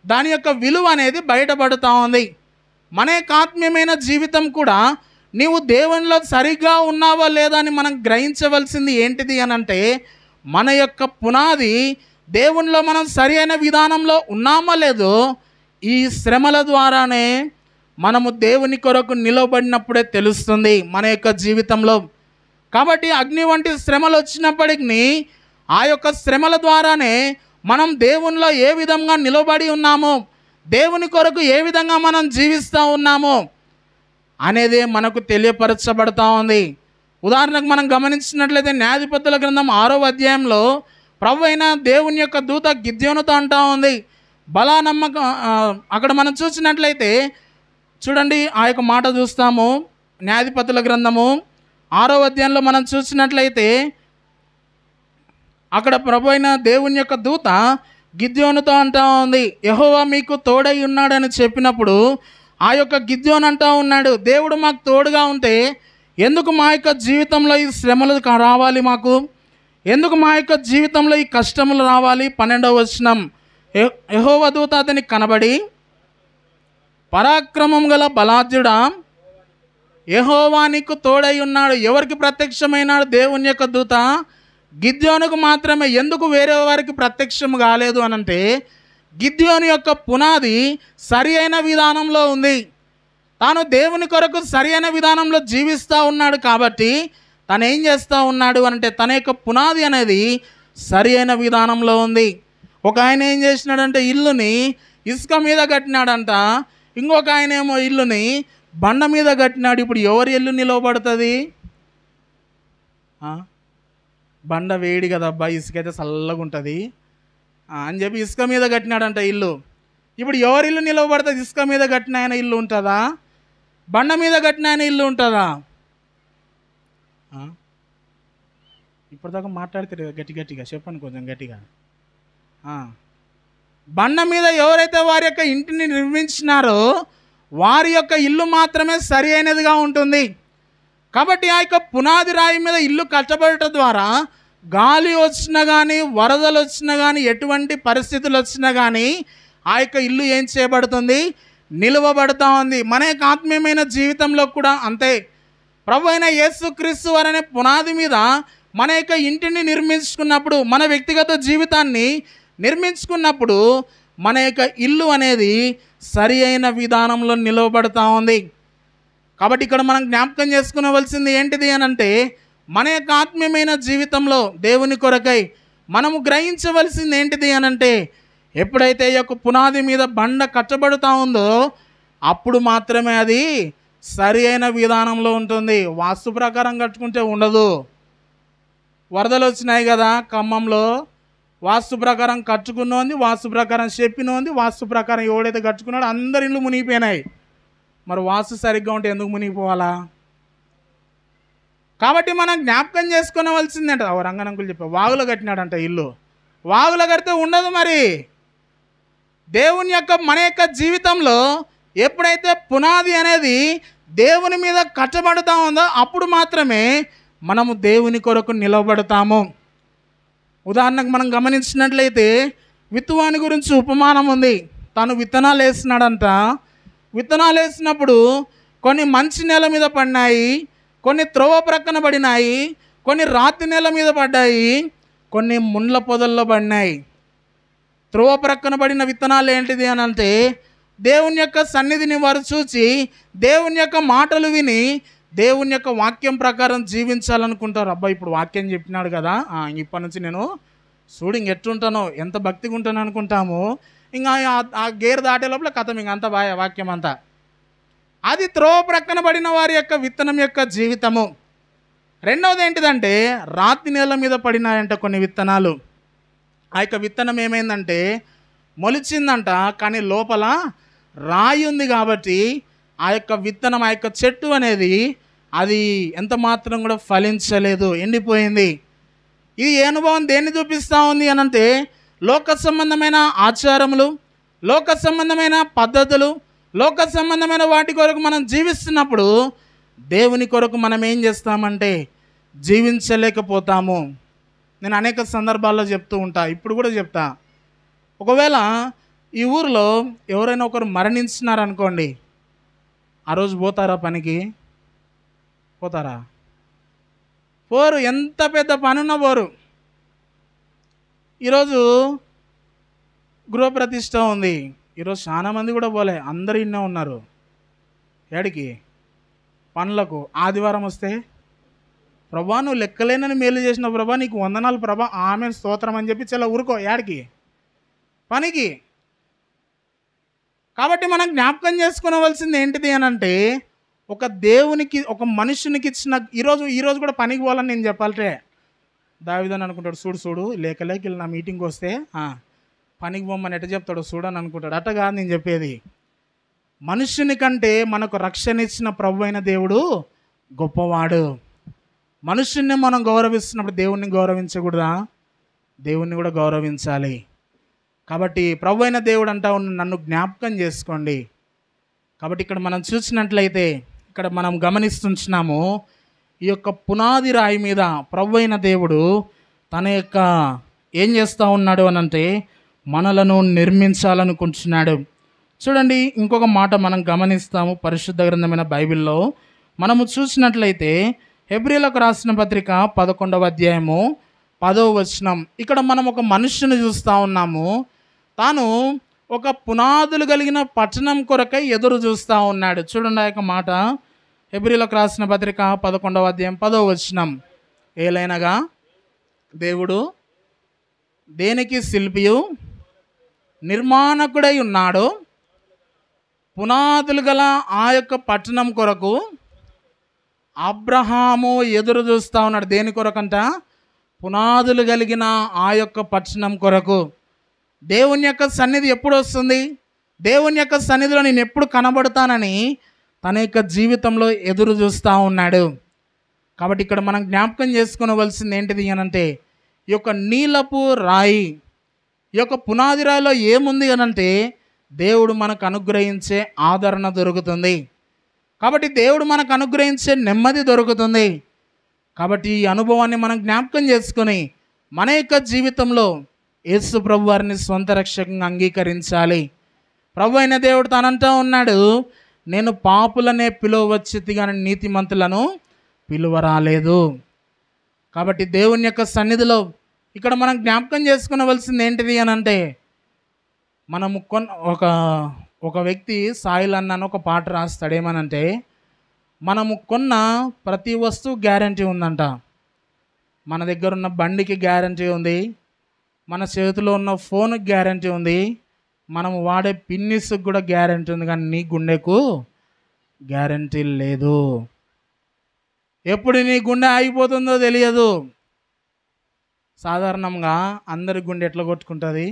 దాని యొక్క విలువ అనేది బయటపడుతూ ఉంది. మన యొక్క ఆత్మీయమైన జీవితం కూడా నీవు దేవునిలో సరిగ్గా ఉన్నావా లేదా అని మనం గ్రహించవలసింది ఏంటిది అనంటే, మన యొక్క పునాది దేవునిలో మనం సరి అయిన విధానంలో ఉన్నామా లేదో ఈ శ్రమల ద్వారానే మనము దేవుని కొరకు నిలబడినప్పుడే తెలుస్తుంది మన యొక్క జీవితంలో. కాబట్టి అగ్ని వంటి శ్రమలు వచ్చినప్పటికీ ఆ యొక్క శ్రమల ద్వారానే మనం దేవునిలో ఏ విధంగా నిలబడి ఉన్నామో, దేవుని కొరకు ఏ విధంగా మనం జీవిస్తూ ఉన్నామో అనేదే మనకు తెలియపరచబడతా ఉంది. ఉదాహరణకు మనం గమనించినట్లయితే న్యాయాధిపతుల గ్రంథం 6వ అధ్యాయంలో ప్రభు అయిన దేవుని యొక్క దూత గిద్యోనుతో అంటా ఉంది, బలా నమ్మకం. అక్కడ మనం చూసినట్లయితే చూడండి, ఆ యొక్క మాట చూస్తాము. న్యాయాధిపతుల గ్రంథము 6వ అధ్యాయంలో మనం చూసినట్లయితే అక్కడ ప్రభు అయిన దేవుని యొక్క దూత గిద్యోనుతో అంటా ఉంది, యెహోవా మీకు తోడై ఉన్నాడని చెప్పినప్పుడు ఆ యొక్క గిద్యోను అంటా ఉన్నాడు, దేవుడు మాకు తోడుగా ఉంటే ఎందుకు మా యొక్క జీవితంలో ఈ శ్రమలు రావాలి, మాకు ఎందుకు మా యొక్క జీవితంలో ఈ కష్టములు రావాలి? 12వ వచనం, యెహోవా దూత అతనికి కనబడి, పరాక్రమం గల బలాఢ్యుడా, యెహోవా నీకు తోడై ఉన్నాడు. ఎవరికి ప్రత్యక్షమైనాడు? దేవుని యొక్క దూత గిద్యోనుకు మాత్రమే. ఎందుకు వేరే వారికి ప్రత్యక్షం కాలేదు అనంటే, గిద్యోను యొక్క పునాది సరి అయిన విధానంలో ఉంది. తాను దేవుని కొరకు సరి అయిన విధానంలో జీవిస్తూ ఉన్నాడు. కాబట్టి తను ఏం చేస్తూ ఉన్నాడు అంటే తన యొక్క పునాది అనేది సరి అయిన విధానంలో ఉంది. ఒక ఆయన ఏం చేసినాడంటే ఇల్లుని ఇసుక మీద కట్టినాడంట, ఇంకొక ఆయన ఏమో ఇల్లుని బండ మీద కట్టినాడు. ఇప్పుడు ఎవరి ఇల్లు నిలవబడుతుంది? బండ వేడి కదబ్బా, ఇసుక అయితే చల్లగా ఉంటుంది. అని చెప్పి ఇసుక మీద కట్టినాడంట ఇల్లు. ఇప్పుడు ఎవరి ఇల్లు నిలవబడుతుంది? ఇసుక మీద కట్టిన ఆయన ఇల్లు ఉంటుందా? బండ మీద కట్టిన ఆయన ఇల్లు ఉంటుందా? ఇప్పటిదాకా మాట్లాడితే గట్టిగా చెప్పండి, కొంచెం గట్టిగా. బండ మీద ఎవరైతే వారి యొక్క ఇంటిని నిర్మించినారో వారి యొక్క ఇల్లు మాత్రమే సరి అయినదిగా ఉంటుంది. కాబట్టి ఆ యొక్క పునాది రాయి మీద ఇల్లు కట్టబడటం ద్వారా గాలి వచ్చినా కానీ, వరదలు వచ్చినా కానీ, ఎటువంటి పరిస్థితులు వచ్చినా కానీ ఆ యొక్క ఇల్లు ఏం చేయబడుతుంది? నిలువబడుతూ ఉంది. మన యొక్క ఆత్మీయమైన జీవితంలో కూడా అంతే. ప్రభు అయిన యేసుక్రీస్తు వారనే పునాది మీద మన యొక్క ఇంటిని నిర్మించుకున్నప్పుడు, మన వ్యక్తిగత జీవితాన్ని నిర్మించుకున్నప్పుడు మన యొక్క ఇల్లు అనేది సరి అయిన విధానంలో నిలవబడుతూ ఉంది. కాబట్టి ఇక్కడ మనం జ్ఞాపకం చేసుకునవలసింది ఏంటిది అని అంటే, మన యొక్క ఆత్మీయమైన జీవితంలో దేవుని కొరకై మనము గ్రహించవలసింది ఏంటిది అని అంటే, ఎప్పుడైతే ఈ యొక్క పునాది మీద బండ కట్టబడుతూ ఉందో అప్పుడు మాత్రమే అది సరి అయిన విధానంలో ఉంటుంది. వాస్తు ప్రకారం కట్టుకుంటే ఉండదు. వరదలు వచ్చినాయి కదా ఖమ్మంలో, వాస్తు ప్రకారం కట్టుకున్నోంది, వాస్తు ప్రకారం చెప్పినోంది, వాస్తు ప్రకారం ఎవడైతే కట్టుకున్నాడో అందరి ఇళ్ళు మునిగిపోయినాయి. మరి వాస్తు సరిగ్గా ఉంటే ఎందుకు మునిగిపోవాలా? కాబట్టి మనం జ్ఞాపకం చేసుకునవలసిందంట. రంగనంకులు చెప్పా వాగులో కట్టినాడంట ఇల్లు. వాగులో కడితే ఉండదు. మరి దేవుని యొక్క మన యొక్క జీవితంలో ఎప్పుడైతే పునాది అనేది దేవుని మీద కట్టబడుతూ ఉందో అప్పుడు మాత్రమే మనము దేవుని కొరకు నిలబడతాము. ఉదాహరణకు మనం గమనించినట్లయితే విత్తువాని గురించి ఉపమానం ఉంది. తను విత్తనాలు వేసినాడంట. విత్తనాలు వేసినప్పుడు కొన్ని మంచి నేల మీద పడినాయి, కొన్ని త్రోవ ప్రక్కన పడినాయి, కొన్ని రాతి నేల మీద పడ్డాయి, కొన్ని ముండ్ల పొదల్లో పడినాయి. త్రోవ ప్రక్కన పడిన విత్తనాలు ఏంటిది అని అంటే, దేవుని యొక్క సన్నిధిని వారు చూచి దేవుని యొక్క మాటలు విని దేవుని యొక్క వాక్యం ప్రకారం జీవించాలనుకుంటారు. అబ్బాయి ఇప్పుడు వాక్యం చెప్పినాడు కదా, ఇప్పటి నుంచి నేను చూడు ఎట్లుంటానో, ఎంత భక్తిగా ఉంటాను అనుకుంటాము. ఇంకా ఆ గేర్ దాటే లోపల కథం ఇంక అంత వాక్యం అంతా. అది త్రోవ ప్రక్కన పడిన వారి యొక్క విత్తనం యొక్క జీవితము. రెండవది ఏంటిదంటే, రాతి నేల మీద పడినాయంట కొన్ని విత్తనాలు. ఆ యొక్క విత్తనం ఏమైందంటే మొలిచిందంట, కానీ లోపల రాయి ఉంది. కాబట్టి ఆ యొక్క విత్తనం, ఆ యొక్క చెట్టు అనేది అది ఎంత మాత్రం కూడా ఫలించలేదు, ఎండిపోయింది. ఇది ఏ అనుభవం దేన్ని చూపిస్తూ ఉంది అని అంటే, లోక సంబంధమైన ఆచారములు, లోక సంబంధమైన పద్ధతులు, లోక సంబంధమైన వాటి కొరకు మనం జీవిస్తున్నప్పుడు దేవుని కొరకు మనం ఏం చేస్తామంటే జీవించలేకపోతాము. నేను అనేక సందర్భాల్లో చెప్తూ ఉంటా, ఇప్పుడు కూడా చెప్తా. ఒకవేళ ఈ ఊరిలో ఎవరైనా ఒకరు మరణించినారనుకోండి, ఆ రోజు పోతారా పనికి? పోతారా? పోరు. ఎంత పెద్ద పనున్నా పోరు. ఈరోజు గృహప్రతిష్ఠ ఉంది, ఈరోజు చాలా మంది కూడా పోలే, అందరూ ఇన్నే ఉన్నారు. ఏడికి? పనులకు. ఆదివారం వస్తే, ప్రభా నువ్వు లెక్కలేనని మేలు చేసిన ప్రభా, నీకు వందనాలు ప్రభా, ఆమె స్తోత్రం అని చెప్పి చాలా ఊరుకో. ఏడికి? పనికి. కాబట్టి మనం జ్ఞాపకం చేసుకునవలసింది ఏంటిది అని అంటే, ఒక దేవునికి, ఒక మనుషునికి ఇచ్చిన ఈరోజు కూడా పనికి పోవాలని నేను చెప్పాలంటే దావీదని అనుకుంటాడు, చూడు లేక నా మీటింగ్కి వస్తే పనికి పోమని ఎట్ట చెప్తాడు చూడని అనుకుంటాడు. అట్ట కాదు నేను చెప్పేది. మనుషుని కంటే మనకు రక్షణ ఇచ్చిన ప్రభు అయిన దేవుడు గొప్పవాడు. మనుషుల్ని మనం గౌరవిస్తున్నప్పుడు దేవుణ్ణి గౌరవించకూడదా? దేవుణ్ణి కూడా గౌరవించాలి. కాబట్టి ప్రభు అయిన దేవుడు అంటా నన్ను జ్ఞాపకం చేసుకోండి. కాబట్టి ఇక్కడ మనం చూసినట్లయితే, ఇక్కడ మనం గమనిస్తున్నాము, ఈ యొక్క పునాది రాయి మీద ప్రభు అయిన దేవుడు తన యొక్క ఏం చేస్తూ ఉన్నాడు అని అంటే మనలను నిర్మించాలనుకుంటున్నాడు. చూడండి, ఇంకొక మాట మనం గమనిస్తాము పరిశుద్ధ గ్రంథమైన బైబిల్లో. మనము చూసినట్లయితే హెబ్రీలకు రాసిన పత్రిక 11వ అధ్యాయము 10వ వచనం. ఇక్కడ మనం ఒక మనుష్యుని చూస్తూ ఉన్నాము. తాను ఒక పునాదులు కలిగిన పట్టణం కొరకై ఎదురు చూస్తూ ఉన్నాడు. చూడండి ఆ యొక్క మాట, హెబ్రీలకు రాసిన పత్రిక 11వ అధ్యాయం 10వ వచనం. ఏలైనగా దేవుడు దేనికి శిల్పియు నిర్మాణకుడై ఉన్నాడో, పునాదులు గల ఆ యొక్క పట్టణం కొరకు అబ్రహాము ఎదురు చూస్తూ ఉన్నాడు. దేని కొరకంట? పునాదులు కలిగిన ఆ యొక్క పట్టణం కొరకు. దేవుని యొక్క సన్నిధి ఎప్పుడు వస్తుంది, దేవుని యొక్క సన్నిధిలో నేను ఎప్పుడు కనబడతానని తన యొక్క జీవితంలో ఎదురు చూస్తూ ఉన్నాడు. కాబట్టి ఇక్కడ మనం జ్ఞాపకం చేసుకోవలసింది ఏంటిది అనంటే, ఈ యొక్క నీలపు రాయి, ఈ యొక్క పునాది రాయిలో ఏముంది అనంటే దేవుడు మనకు అనుగ్రహించే ఆదరణ దొరుకుతుంది. కాబట్టి దేవుడు మనకు అనుగ్రహించే నెమ్మది దొరుకుతుంది. కాబట్టి ఈ అనుభవాన్ని మనం జ్ఞాపకం చేసుకొని మన యొక్క జీవితంలో యేసు ప్రభు వారిని స్వంత రక్షకంగా అంగీకరించాలి. ప్రభు అయిన దేవుడు తనంటూ ఉన్నాడు, నేను పాపులనే పిలువవచ్చితి కానీ నీతిమంతులను పిలువరాలేదు. కాబట్టి దేవుని యొక్క సన్నిధిలో ఇక్కడ మనం జ్ఞాపకం చేసుకునవలసింది ఏంటిది అని అంటే, మనము ఒక వ్యక్తి సాయిల్ అన్న ఒక పాట రాస్తాడు. ఏమనంటే, మనము కొన్న ప్రతి వస్తువు గ్యారంటీ ఉందంట. మన దగ్గర ఉన్న బండికి గ్యారంటీ ఉంది, మన చేతిలో ఉన్న ఫోన్కి గ్యారంటీ ఉంది, మనము వాడే పిన్నిస్కి కూడా గ్యారంటీ ఉంది, కానీ నీ గుండెకు గ్యారంటీ లేదు. ఎప్పుడు నీ గుండె ఆగిపోతుందో తెలియదు. సాధారణంగా అందరి గుండె ఎట్లా కొట్టుకుంటుంది,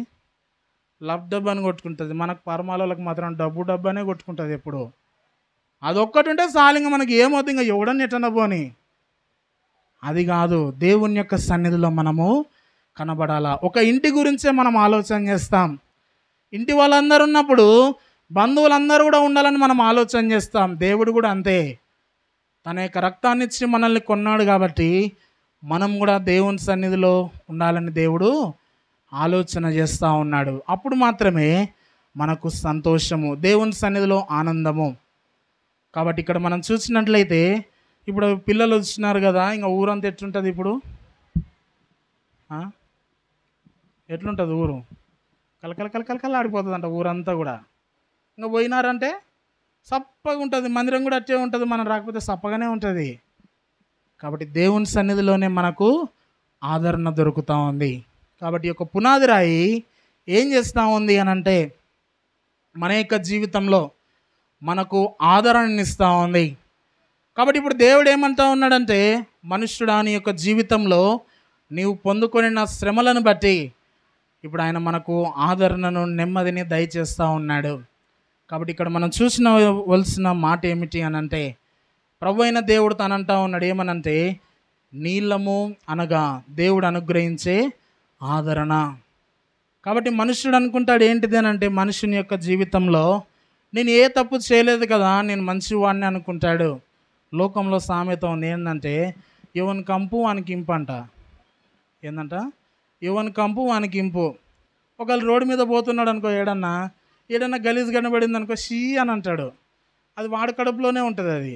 లబ్ డబ్బు అని కొట్టుకుంటుంది. మనకు పరమాలకు మాత్రం డబ్బు అనే కొట్టుకుంటుంది ఎప్పుడు. అదొక్కటి ఉంటే సాలింగా మనకి ఏమవుతుంది, ఇంకా ఎవడని ఎట్టన పోని. అది కాదు, దేవుని యొక్క సన్నిధిలో మనము కనబడాలా. ఒక ఇంటి గురించే మనం ఆలోచన చేస్తాం. ఇంటి వాళ్ళందరూ ఉన్నప్పుడు బంధువులందరూ కూడా ఉండాలని మనం ఆలోచన చేస్తాం. దేవుడు కూడా అంతే. తన యొక్క రక్తాన్ని ఇచ్చి మనల్ని కొన్నాడు కాబట్టి మనం కూడా దేవుని సన్నిధిలో ఉండాలని దేవుడు ఆలోచన చేస్తూ ఉన్నాడు. అప్పుడు మాత్రమే మనకు సంతోషము, దేవుని సన్నిధిలో ఆనందము. కాబట్టి ఇక్కడ మనం చూసినట్లయితే ఇప్పుడు పిల్లలు వచ్చినారు కదా, ఇంకా ఊరంతా ఎట్లుంటుంది ఇప్పుడు, ఎట్లుంటుంది ఊరు, కలకల కలకల ఆడిపోతుంది అంట ఊరంతా కూడా. ఇంకా పోయినారంటే సప్పగా ఉంటుంది, మందిరం కూడా అట్టే ఉంటుంది, మనం రాకపోతే సప్పగానే ఉంటుంది. కాబట్టి దేవుని సన్నిధిలోనే మనకు ఆదరణ దొరుకుతూ ఉంది. కాబట్టి ఒక పునాది రాయి ఏం చేస్తూ ఉంది అని అంటే, మన యొక్క జీవితంలో మనకు ఆదరణనిస్తూ ఉంది. కాబట్టి ఇప్పుడు దేవుడు ఏమంటా ఉన్నాడంటే, మనుష్యుడా నీ యొక్క జీవితంలో నీవు పొందుకొనిన శ్రమలను బట్టి ఇప్పుడు ఆయన మనకు ఆదరణను, నెమ్మదిని దయచేస్తూ ఉన్నాడు. కాబట్టి ఇక్కడ మనం చూసినవలసిన మాట ఏమిటి అని అంటే, ప్రభు అయిన దేవుడు తనంటా ఉన్నాడు ఏమనంటే, నీలము అనగా దేవుడు అనుగ్రహించే ఆదరణ. కాబట్టి మనుష్యుడు అనుకుంటాడు ఏంటిది అని అంటే, మనుషుని యొక్క జీవితంలో నేను ఏ తప్పు చేయలేదు కదా, నేను మంచివాడిని అనుకుంటాడు. లోకంలో సామెత ఉంది ఏంటంటే, ఎవని కంపు వానికి ఇంపు అంట. ఏంటంట, ఎవని కంపు వానికి ఇంపు. ఒకళ్ళు రోడ్డు మీద పోతున్నాడు అనుకో, ఏడన్నా గలీజ్ కనబడింది అనుకో, షీ అని అంటాడు. అది వాడి కడుపులోనే ఉంటుంది అది.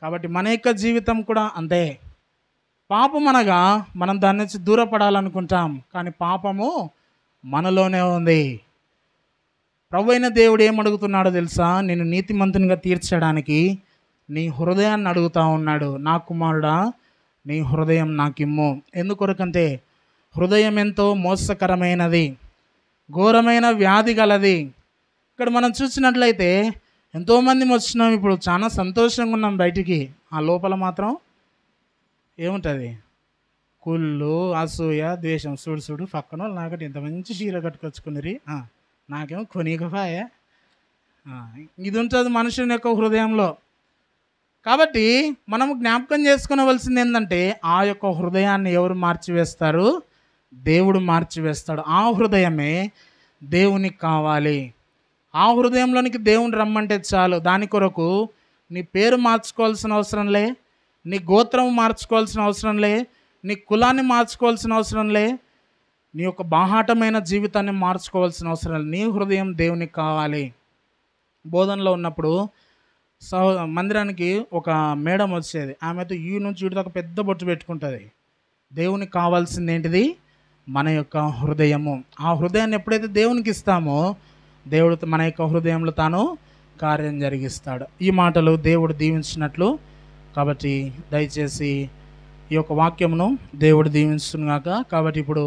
కాబట్టి మన యొక్క జీవితం కూడా అంతే. పాపం అనగా మనం దాని నుంచి దూరపడాలనుకుంటాం, కానీ పాపము మనలోనే ఉంది. ప్రభు అయిన దేవుడు ఏమడుగుతున్నాడో తెలుసా, నేను నీతిమంతునిగా తీర్చడానికి నీ హృదయాన్ని అడుగుతూ ఉన్నాడు. నా కుమారుడా నీ హృదయం నాకిమ్ము. ఎందుకొరకంటే హృదయం ఎంతో మోసకరమైనది, ఘోరమైన వ్యాధి గలది. ఇక్కడ మనం చూసినట్లయితే ఎంతోమంది వచ్చినాం, ఇప్పుడు చాలా సంతోషంగా ఉన్నాం బయటికి, ఆ లోపల మాత్రం ఏముంటుంది, కుళ్ళు, అసూయ, ద్వేషం. చూడు పక్కన వాళ్ళు నాకంటే ఇంత మంచి చీర కట్టుకొచ్చుకున్నరి, నాకేమో కొనికపాయ, ఇది ఉంటుంది మనుషుని యొక్క హృదయంలో. కాబట్టి మనము జ్ఞాపకం చేసుకునవలసింది ఏంటంటే, ఆ యొక్క హృదయాన్ని ఎవరు మార్చివేస్తారు, దేవుడు మార్చివేస్తాడు. ఆ హృదయమే దేవునికి కావాలి. ఆ హృదయంలోనికి దేవుని రమ్మంటే చాలు. దాని కొరకు నీ పేరు మార్చుకోవాల్సిన అవసరం లే, నీ గోత్రం మార్చుకోవాల్సిన అవసరం లే, నీ కులాన్ని మార్చుకోవాల్సిన అవసరం లే, నీ యొక్క బాహాటమైన జీవితాన్ని మార్చుకోవాల్సిన అవసరం లేదు. నీ హృదయం దేవునికి కావాలి. బోధనలో ఉన్నప్పుడు మందిరానికి ఒక మేడం వచ్చేది, ఆమెతో ఈ నుంచి వీటి దాకా పెద్ద బొట్టు పెట్టుకుంటుంది. దేవునికి కావాల్సింది ఏంటిది, మన యొక్క హృదయము. ఆ హృదయాన్ని ఎప్పుడైతే దేవునికి ఇస్తామో దేవుడు మన యొక్క హృదయంలో తాను కార్యం జరిగిస్తాడు. ఈ మాటలు దేవుడు దీవించినట్లు. కాబట్టి దయచేసి ఈ యొక్క వాక్యమును దేవుడు దీవించుగాక. కాబట్టి ఇప్పుడు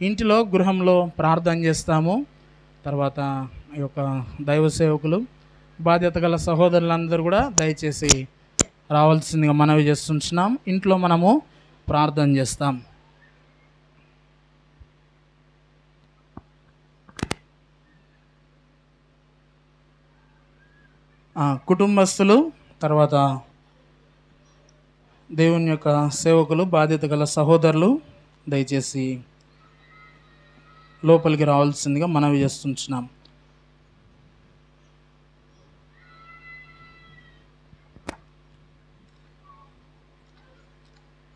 ఇంటిలో గృహంలో ప్రార్థన చేస్తాము. తర్వాత ఈ యొక్క దైవ సేవకులు, బాధ్యత గల సహోదరులందరూ కూడా దయచేసి రావాల్సిందిగా మనవి చేస్తున్నాం. ఇంట్లో మనము ప్రార్థన చేస్తాం. కుటుంబస్తులు, తర్వాత దేవుని యొక్క సేవకులు, బాధ్యత గల సహోదరులు దయచేసి లోపలికి రావాల్సిందిగా మనవి చేస్తుంటున్నాం.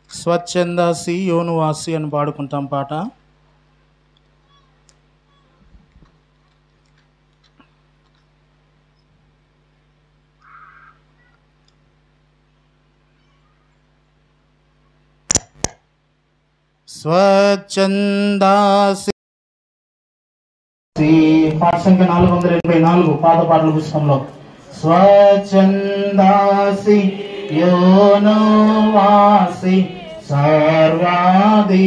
స్వచ్ఛంద సియోను వాసి అని పాడుకుంటాం పాట. స్వచ్ఛందాసి పాట సంఖ్య 484 పాత పాటల పుస్తకంలో. స్వచ్ఛందాసి యోను వాసి సర్వాది